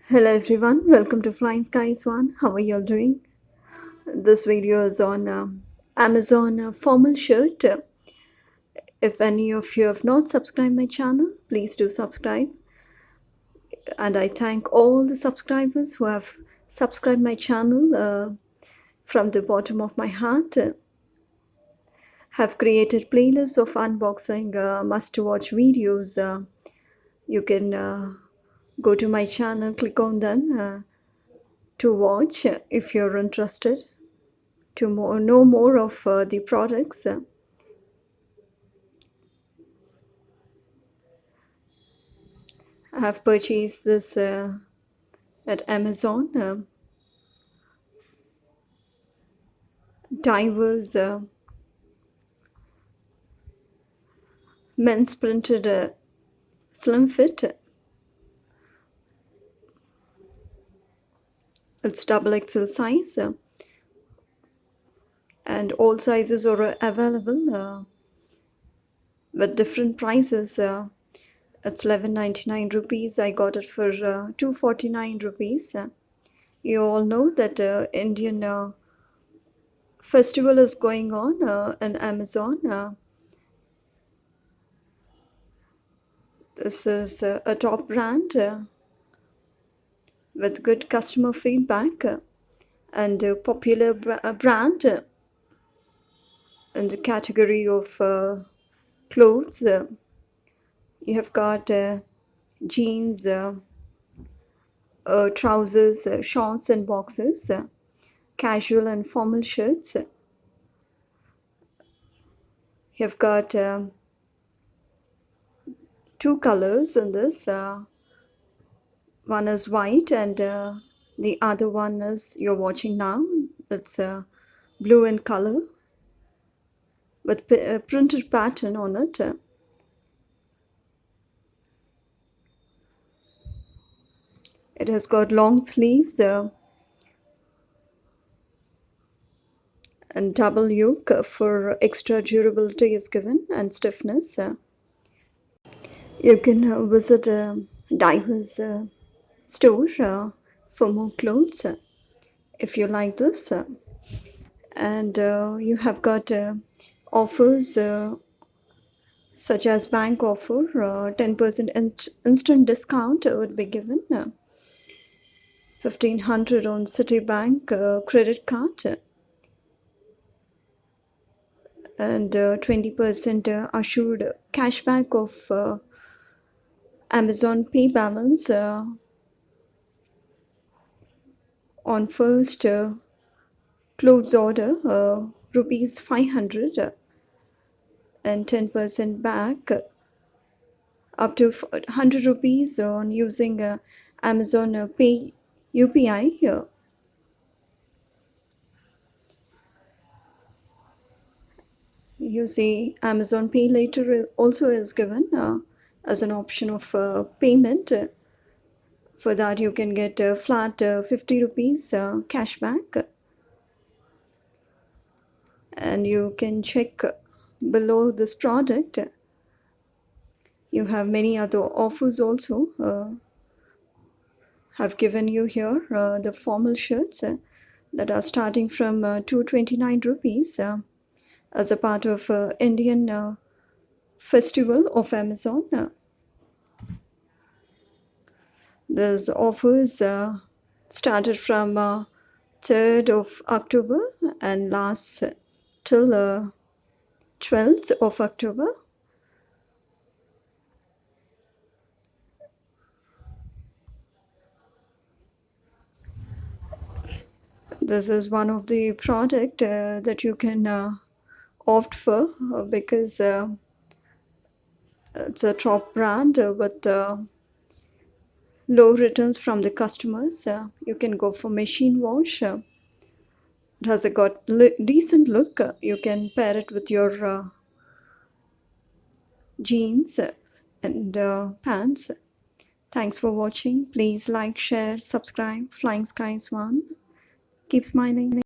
Hello everyone, welcome to Flying Skies One. How are you all doing? This video is on Amazon formal shirt. If any of you have not subscribed my channel, please do subscribe. And I thank all the subscribers who have subscribed my channel from the bottom of my heart. Have created playlists of unboxing must-watch videos. You can go to my channel, click on them to watch if you're interested to know more of the products. I have purchased this at Amazon. Diverse men's printed slim fit. It's double XL size, and all sizes are available with different prices. It's 11.99 rupees. I got it for 249 rupees. You all know that Indian festival is going on in Amazon. This is a top brand with good customer feedback and a popular brand in the category of clothes. You have got jeans, trousers, shorts and boxers, casual and formal shirts. You have got two colors in this. One is white and the other one is you're watching now. It's blue in color with printed pattern on it. It has got long sleeves and double yoke for extra durability is given and stiffness. You can visit Diver's store for more clothes if you like this. And you have got offers such as bank offer, 10% instant discount would be given. 1,500 on Citibank credit card and 20% assured cashback of Amazon Pay balance on first clothes order, rupees 500 and 10% back up to 100 rupees on using Amazon Pay UPI here. You see, Amazon Pay Later also is given as an option of payment. For that, you can get a flat 50 rupees cashback. And you can check below this product. You have many other offers also. Have given you here the formal shirts that are starting from 229 rupees as a part of Indian festival of Amazon. These offers started from 3rd of October and lasts till 12th of October. This is one of the product that you can opt for because it's a top brand with low returns from the customers. You can go for machine wash. It has got decent look. You can pair it with your jeans and pants. Thanks for watching. Please like, share, subscribe. Flying Skies One. Keep smiling.